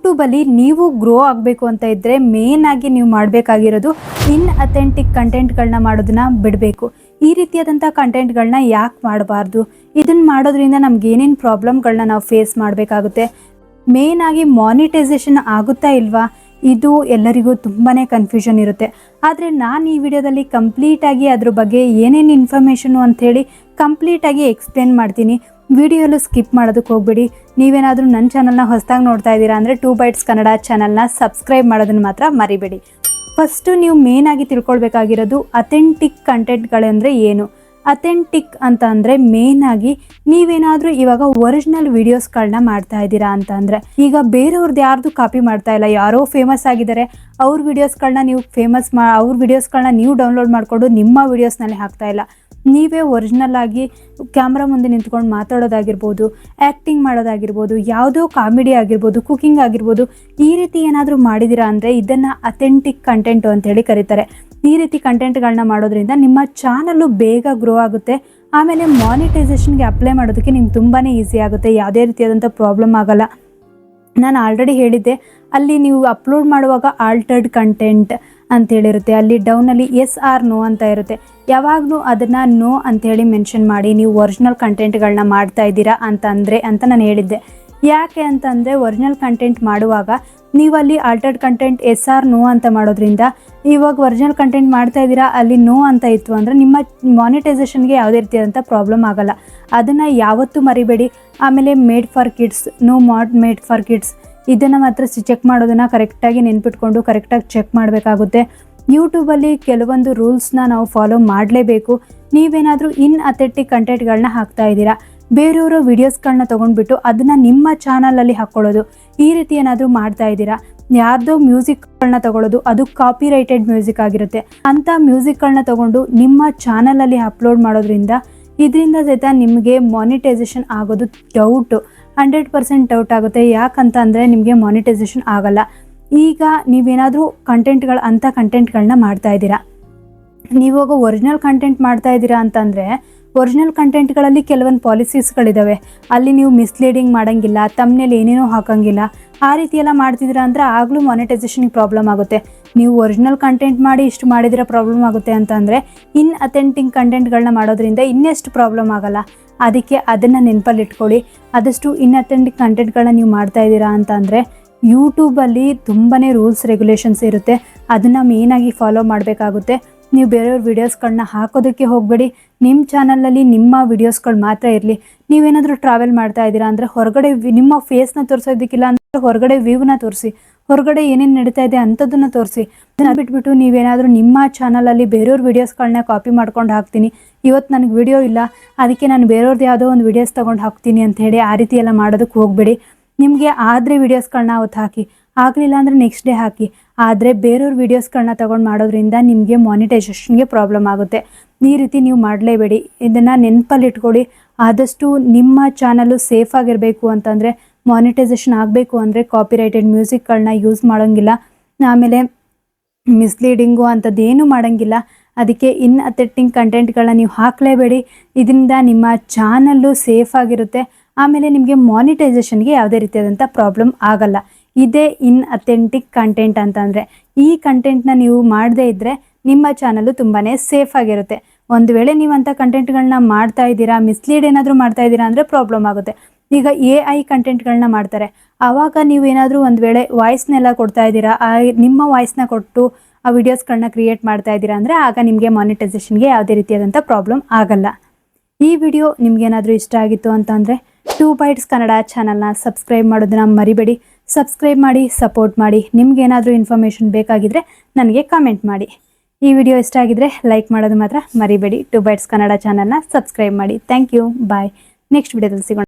ಯೂಟ್ಯೂಬಲ್ಲಿ ನೀವು ಗ್ರೋ ಆಗಬೇಕು ಅಂತ ಇದ್ದರೆ ಮೇನ್ ಆಗಿ ನೀವು ಮಾಡಬೇಕಾಗಿರೋದು ಇನ್ಅಥೆಂಟಿಕ್ ಕಂಟೆಂಟ್ಗಳನ್ನ ಮಾಡೋದನ್ನ ಬಿಡಬೇಕು. ಈ ರೀತಿಯಾದಂಥ ಕಂಟೆಂಟ್ಗಳನ್ನ ಯಾಕೆ ಮಾಡಬಾರ್ದು, ಇದನ್ನು ಮಾಡೋದ್ರಿಂದ ನಮ್ಗೆ ಏನೇನು ಪ್ರಾಬ್ಲಮ್ಗಳನ್ನ ನಾವು ಫೇಸ್ ಮಾಡಬೇಕಾಗುತ್ತೆ, ಮೇನ್ ಆಗಿ ಮಾನಿಟೈಸೇಷನ್ ಆಗುತ್ತಾ ಇಲ್ವಾ, ಇದು ಎಲ್ಲರಿಗೂ ತುಂಬಾ ಕನ್ಫ್ಯೂಷನ್ ಇರುತ್ತೆ. ಆದರೆ ನಾನು ಈ ವಿಡಿಯೋದಲ್ಲಿ ಕಂಪ್ಲೀಟಾಗಿ ಅದ್ರ ಬಗ್ಗೆ ಏನೇನು ಇನ್ಫಾರ್ಮೇಷನು ಅಂಥೇಳಿ ಕಂಪ್ಲೀಟಾಗಿ ಎಕ್ಸ್ಪ್ಲೇನ್ ಮಾಡ್ತೀನಿ. ವಿಡಿಯೋಲು ಸ್ಕಿಪ್ ಮಾಡೋದಕ್ಕೆ ಹೋಗ್ಬೇಡಿ. ನೀವೇನಾದರೂ ನನ್ನ ಚಾನಲ್ನ ಹೊಸದಾಗಿ ನೋಡ್ತಾ ಇದ್ದೀರಾ ಅಂದರೆ 2 ಬೈಟ್ಸ್ ಕನ್ನಡ ಚಾನಲ್ನ ಸಬ್ಸ್ಕ್ರೈಬ್ ಮಾಡೋದನ್ನು ಮಾತ್ರ ಮರಿಬೇಡಿ. ಫಸ್ಟು ನೀವು ಮೇನ್ ಆಗಿ ತಿಳ್ಕೊಳ್ಬೇಕಾಗಿರೋದು ಅಥೆಂಟಿಕ್ ಕಂಟೆಂಟ್ಗಳಂದರೆ ಏನು. ಅಥೆಂಟಿಕ್ ಅಂತ ಅಂದರೆ ಮೇನ್ ಆಗಿ ನೀವೇನಾದರೂ ಇವಾಗ ಒರಿಜಿನಲ್ ವಿಡಿಯೋಸ್ಗಳನ್ನ ಮಾಡ್ತಾ ಇದ್ದೀರಾ ಅಂತ ಅಂದರೆ, ಈಗ ಬೇರೆಯವ್ರದ್ದು ಯಾರ್ದು ಕಾಪಿ ಮಾಡ್ತಾ ಇಲ್ಲ, ಯಾರೋ ಫೇಮಸ್ ಆಗಿದ್ದಾರೆ ಅವ್ರ ವಿಡಿಯೋಸ್ಗಳನ್ನ ನೀವು ಅವ್ರ ವಿಡಿಯೋಸ್ಗಳನ್ನ ನೀವು ಡೌನ್ಲೋಡ್ ಮಾಡಿಕೊಂಡು ನಿಮ್ಮ ವಿಡಿಯೋಸ್ನಲ್ಲಿ ಹಾಕ್ತಾ ಇಲ್ಲ. ನೀವೇ ಒರಿಜಿನಲ್ ಆಗಿ ಕ್ಯಾಮ್ರಾ ಮುಂದೆ ನಿಂತ್ಕೊಂಡು ಮಾತಾಡೋದಾಗಿರ್ಬೋದು, ಆ್ಯಕ್ಟಿಂಗ್ ಮಾಡೋದಾಗಿರ್ಬೋದು, ಯಾವುದೋ ಕಾಮಿಡಿ ಆಗಿರ್ಬೋದು, ಕುಕಿಂಗ್ ಆಗಿರ್ಬೋದು, ಈ ರೀತಿ ಏನಾದರೂ ಮಾಡಿದ್ದೀರಾ ಅಂದರೆ ಇದನ್ನು ಅಥೆಂಟಿಕ್ ಕಂಟೆಂಟು ಅಂತೇಳಿ ಕರೀತಾರೆ. ಈ ರೀತಿ ಕಂಟೆಂಟ್ಗಳನ್ನ ಮಾಡೋದ್ರಿಂದ ನಿಮ್ಮ ಚಾನಲ್ಲು ಬೇಗ ಗ್ರೋ ಆಗುತ್ತೆ. ಆಮೇಲೆ ಮಾನಿಟೈಸೇಷನ್ಗೆ ಅಪ್ಲೈ ಮಾಡೋದಕ್ಕೆ ನಿಮ್ಗೆ ತುಂಬಾ ಈಸಿ ಆಗುತ್ತೆ, ಯಾವುದೇ ರೀತಿಯಾದಂಥ ಪ್ರಾಬ್ಲಮ್ ಆಗೋಲ್ಲ. ನಾನು ಆಲ್ರೆಡಿ ಹೇಳಿದ್ದೆ, ಅಲ್ಲಿ ನೀವು ಅಪ್ಲೋಡ್ ಮಾಡುವಾಗ ಆಲ್ಟರ್ಡ್ ಕಂಟೆಂಟ್ ಅಂತೇಳಿರುತ್ತೆ, ಅಲ್ಲಿ ಡೌನಲ್ಲಿ ಎಸ್ ಆರ್ ನೋ ಅಂತ ಇರುತ್ತೆ. ಯಾವಾಗಲೂ ಅದನ್ನು ನೋ ಅಂಥೇಳಿ ಮೆನ್ಷನ್ ಮಾಡಿ ನೀವು ಒರಿಜಿನಲ್ ಕಂಟೆಂಟ್ಗಳನ್ನ ಮಾಡ್ತಾ ಇದ್ದೀರಾ ಅಂತ ನಾನು ಹೇಳಿದ್ದೆ. ಯಾಕೆ ಅಂತಂದರೆ ಒರಿಜಿನಲ್ ಕಂಟೆಂಟ್ ಮಾಡುವಾಗ ನೀವು ಅಲ್ಲಿ altered content yes or no ಅಂತ ಮಾಡೋದ್ರಿಂದ, ಇವಾಗ ಒರಿಜಿನಲ್ ಕಂಟೆಂಟ್ ಮಾಡ್ತಾ ಇದ್ದೀರಾ ಅಲ್ಲಿ ನೋ ಅಂತ ಇತ್ತು ಅಂದರೆ ನಿಮ್ಮ ಮಾನಿಟೈಸೇಷನ್ಗೆ ಯಾವುದೇ ರೀತಿಯಾದಂಥ ಪ್ರಾಬ್ಲಮ್ ಆಗೋಲ್ಲ. ಅದನ್ನು ಯಾವತ್ತೂ ಮರಿಬೇಡಿ. ಆಮೇಲೆ made for kids, no made for kids, ಇದನ್ನು ಮಾತ್ರ ಚೆಕ್ ಮಾಡೋದನ್ನು ಕರೆಕ್ಟಾಗಿ ನೆನ್ಪಿಟ್ಕೊಂಡು ಕರೆಕ್ಟಾಗಿ ಚೆಕ್ ಮಾಡಬೇಕಾಗುತ್ತೆ. ಯೂಟ್ಯೂಬಲ್ಲಿ ಕೆಲವೊಂದು ರೂಲ್ಸ್ನ ನಾವು ಫಾಲೋ ಮಾಡಲೇಬೇಕು. ನೀವೇನಾದರೂ ಇನ್ಅಥೆಂಟಿಕ್ ಕಂಟೆಂಟ್ಗಳನ್ನ ಹಾಕ್ತಾ ಇದ್ದೀರಾ, ಬೇರೆಯವರ ವೀಡಿಯೋಸ್ಗಳನ್ನ ತೊಗೊಂಡ್ಬಿಟ್ಟು ಅದನ್ನು ನಿಮ್ಮ ಚಾನಲಲ್ಲಿ ಹಾಕ್ಕೊಳ್ಳೋದು, ಈ ರೀತಿ ಏನಾದರೂ ಮಾಡ್ತಾ ಇದ್ದೀರಾ, ಯಾರ್ದೋ ಮ್ಯೂಸಿಕ್ಗಳನ್ನ ತೊಗೊಳ್ಳೋದು, ಅದು ಕಾಪಿರೈಟೆಡ್ ಮ್ಯೂಸಿಕ್ ಆಗಿರುತ್ತೆ, ಅಂಥ ಮ್ಯೂಸಿಕ್ಗಳನ್ನ ತೊಗೊಂಡು ನಿಮ್ಮ ಚಾನಲಲ್ಲಿ ಅಪ್ಲೋಡ್ ಮಾಡೋದ್ರಿಂದ ಇದರಿಂದ ಸಹಿತ ನಿಮಗೆ ಮಾನಿಟೈಸೇಷನ್ ಆಗೋದು ಡೌಟು, 100% ಡೌಟ್ ಆಗುತ್ತೆ. ಯಾಕಂತ ಅಂದರೆ ನಿಮಗೆ ಮಾನಿಟೈಸೇಷನ್ ಆಗಲ್ಲ. ಈಗ ನೀವೇನಾದರೂ ಅಂಥ ಕಂಟೆಂಟ್ಗಳನ್ನ ಮಾಡ್ತಾ ಇದ್ದೀರಾ, ನೀವಾಗ ಒರಿಜಿನಲ್ ಕಂಟೆಂಟ್ ಮಾಡ್ತಾ ಇದ್ದೀರಾ ಅಂತಂದರೆ ಒರಿಜಿನಲ್ ಕಂಟೆಂಟ್ಗಳಲ್ಲಿ ಕೆಲವೊಂದು ಪಾಲಿಸೀಸ್ಗಳಿದ್ದಾವೆ. ಅಲ್ಲಿ ನೀವು ಮಿಸ್ಲೀಡಿಂಗ್ ಮಾಡೋಂಗಿಲ್ಲ, ತಮ್ಮನೇಲಿ ಏನೇನೋ ಹಾಕೋಂಗಿಲ್ಲ, ಆ ರೀತಿ ಎಲ್ಲ ಮಾಡ್ತಿದ್ದೀರಾ ಅಂದರೆ ಆಗಲೂ ಮಾನಿಟೈಸೇಷನ್ಗೆ ಪ್ರಾಬ್ಲಮ್ ಆಗುತ್ತೆ. ನೀವು ಒರಿಜಿನಲ್ ಕಂಟೆಂಟ್ ಮಾಡಿ ಇಷ್ಟು ಮಾಡಿದರೆ ಪ್ರಾಬ್ಲಮ್ ಆಗುತ್ತೆ ಅಂತಂದರೆ ಇನ್ಅಥೆಂಟಿಕ್ ಕಂಟೆಂಟ್ಗಳನ್ನ ಮಾಡೋದ್ರಿಂದ ಇನ್ನೆಷ್ಟು ಪ್ರಾಬ್ಲಮ್ ಆಗೋಲ್ಲ. ಅದಕ್ಕೆ ಅದನ್ನು ನೆನಪಲ್ಲಿಟ್ಕೊಳ್ಳಿ. ಆದಷ್ಟು ಇನ್ಅಥೆಂಟಿಕ್ ಕಂಟೆಂಟ್ಗಳನ್ನ ನೀವು ಮಾಡ್ತಾ ಇದ್ದೀರಾ ಅಂತಂದರೆ ಯೂಟ್ಯೂಬಲ್ಲಿ ತುಂಬಾ ರೂಲ್ಸ್ ರೆಗ್ಯುಲೇಷನ್ಸ್ ಇರುತ್ತೆ, ಅದನ್ನು ಮೇಯ್ನಾಗಿ ಫಾಲೋ ಮಾಡಬೇಕಾಗುತ್ತೆ. ನೀವು ಬೇರೆಯವ್ರ ವೀಡಿಯೋಸ್ಗಳನ್ನ ಹಾಕೋದಕ್ಕೆ ಹೋಗಬೇಡಿ. ನಿಮ್ಮ ಚಾನಲಲ್ಲಿ ನಿಮ್ಮ ವೀಡಿಯೋಸ್ಗಳು ಮಾತ್ರ ಇರಲಿ. ನೀವೇನಾದರೂ ಟ್ರಾವೆಲ್ ಮಾಡ್ತಾ ಇದ್ದೀರಾ ಅಂದರೆ ಹೊರಗಡೆ ನಿಮ್ಮ ಫೇಸ್ನ ತೋರಿಸೋದಕ್ಕಿಲ್ಲ ಅಂದರೆ ಹೊರಗಡೆ ವ್ಯೂನ ತೋರಿಸಿ, ಹೊರಗಡೆ ಏನೇನು ನಡೀತಾ ಇದೆ ಅಂಥದ್ದನ್ನು ತೋರಿಸಿ. ಅದನ್ನು ಬಿಟ್ಬಿಟ್ಟು ನೀವೇನಾದರೂ ನಿಮ್ಮ ಚಾನಲಲ್ಲಿ ಬೇರೆಯವ್ರ ವೀಡಿಯೋಸ್ಗಳನ್ನ ಕಾಪಿ ಮಾಡ್ಕೊಂಡು ಹಾಕ್ತೀನಿ, ಇವತ್ತು ನನಗೆ ವೀಡಿಯೋ ಇಲ್ಲ ಅದಕ್ಕೆ ನಾನು ಬೇರೆಯವ್ರದ್ದು ಯಾವುದೋ ಒಂದು ವೀಡಿಯೋಸ್ ತೊಗೊಂಡು ಹಾಕ್ತೀನಿ ಅಂಥೇಳಿ ಆ ರೀತಿ ಎಲ್ಲ ಮಾಡೋದಕ್ಕೆ ಹೋಗಬೇಡಿ. ನಿಮಗೆ ಆದರೆ ವೀಡಿಯೋಸ್ಗಳನ್ನ ಅವತ್ತು ಹಾಕಿ, ಆಗಲಿಲ್ಲ ಅಂದರೆ ನೆಕ್ಸ್ಟ್ ಡೇ ಹಾಕಿ. ಆದರೆ ಬೇರೆಯವ್ರ ವೀಡಿಯೋಸ್ಗಳನ್ನ ತೊಗೊಂಡು ಮಾಡೋದ್ರಿಂದ ನಿಮಗೆ ಮಾನಿಟೈಸೇಷನ್ಗೆ ಪ್ರಾಬ್ಲಮ್ ಆಗುತ್ತೆ. ಈ ರೀತಿ ನೀವು ಮಾಡಲೇಬೇಡಿ. ಇದನ್ನು ನೆನಪಲ್ಲಿಟ್ಕೊಳ್ಳಿ. ಆದಷ್ಟು ನಿಮ್ಮ ಚಾನಲ್ಲು ಸೇಫ್ ಆಗಿರಬೇಕು ಅಂತಂದರೆ, ಮಾನಿಟೈಸೇಷನ್ ಆಗಬೇಕು ಅಂದರೆ ಕಾಪಿರೈಟೆಡ್ ಮ್ಯೂಸಿಕ್ಗಳನ್ನ ಯೂಸ್ ಮಾಡೋಂಗಿಲ್ಲ, ಆಮೇಲೆ ಮಿಸ್ಲೀಡಿಂಗು ಅಂಥದ್ದೇನು ಮಾಡೋಂಗಿಲ್ಲ. ಅದಕ್ಕೆ ಇನ್ಅಥೆಂಟಿಕ್ ಕಂಟೆಂಟ್ಗಳನ್ನ ನೀವು ಹಾಕಲೇಬೇಡಿ. ಇದರಿಂದ ನಿಮ್ಮ ಚಾನಲ್ಲು ಸೇಫ್ ಆಗಿರುತ್ತೆ. ಆಮೇಲೆ ನಿಮಗೆ ಮಾನಿಟೈಸೇಷನ್ಗೆ ಯಾವುದೇ ರೀತಿಯಾದಂಥ ಪ್ರಾಬ್ಲಮ್ ಆಗಲ್ಲ. ಇದೇ ಇನ್ಅಥೆಂಟಿಕ್ ಕಂಟೆಂಟ್ ಅಂತಂದರೆ. ಈ ಕಂಟೆಂಟ್ನ ನೀವು ಮಾಡದೇ ಇದ್ದರೆ ನಿಮ್ಮ ಚಾನಲ್ಲು ತುಂಬಾ ಸೇಫ್ ಆಗಿರುತ್ತೆ. ಒಂದು ವೇಳೆ ನೀವು ಅಂಥ ಕಂಟೆಂಟ್ಗಳನ್ನ ಮಾಡ್ತಾ ಇದ್ದೀರಾ, ಮಿಸ್ಲೀಡ್ ಏನಾದರೂ ಮಾಡ್ತಾ ಇದ್ದೀರಾ ಅಂದರೆ ಪ್ರಾಬ್ಲಮ್ ಆಗುತ್ತೆ. ಈಗ AI ಕಂಟೆಂಟ್ಗಳನ್ನ ಮಾಡ್ತಾರೆ, ಆವಾಗ ನೀವೇನಾದರೂ ಒಂದು ವೇಳೆ ವಾಯ್ಸ್ನೆಲ್ಲ ಕೊಡ್ತಾ ಇದ್ದೀರಾ, ನಿಮ್ಮ ವಾಯ್ಸ್ನ ಕೊಟ್ಟು ಆ ವಿಡಿಯೋಸ್ಗಳನ್ನ ಕ್ರಿಯೇಟ್ ಮಾಡ್ತಾ ಇದ್ದೀರಾ ಅಂದರೆ ಆಗ ನಿಮಗೆ ಮಾನಿಟೈಸೇಷನ್ಗೆ ಯಾವುದೇ ರೀತಿಯಾದಂಥ ಪ್ರಾಬ್ಲಮ್ ಆಗಲ್ಲ. ಈ ವಿಡಿಯೋ ನಿಮಗೇನಾದರೂ ಇಷ್ಟ ಆಗಿತ್ತು ಅಂತಂದರೆ 2 ಬೈಟ್ಸ್ ಕನ್ನಡ ಚಾನಲ್ನ ಸಬ್ಸ್ಕ್ರೈಬ್ ಮಾಡೋದನ್ನ ಮರಿಬೇಡಿ. ಸಬ್ಸ್ಕ್ರೈಬ್ ಮಾಡಿ, ಸಪೋರ್ಟ್ ಮಾಡಿ. ನಿಮಗೇನಾದರೂ ಇನ್ಫಾರ್ಮೇಷನ್ ಬೇಕಾಗಿದ್ದರೆ ನನಗೆ ಕಾಮೆಂಟ್ ಮಾಡಿ. ಈ ವಿಡಿಯೋ ಇಷ್ಟ ಆಗಿದ್ದರೆ ಲೈಕ್ ಮಾಡೋದು ಮಾತ್ರ ಮರಿಬೇಡಿ. 2 ಬೈಟ್ಸ್ ಕನ್ನಡ ಚಾನಲ್ನ ಸಬ್ಸ್ಕ್ರೈಬ್ ಮಾಡಿ. Thank you, bye. ನೆಕ್ಸ್ಟ್ ವಿಡಿಯೋದಲ್ಲಿ ಸಿಗೋಣ.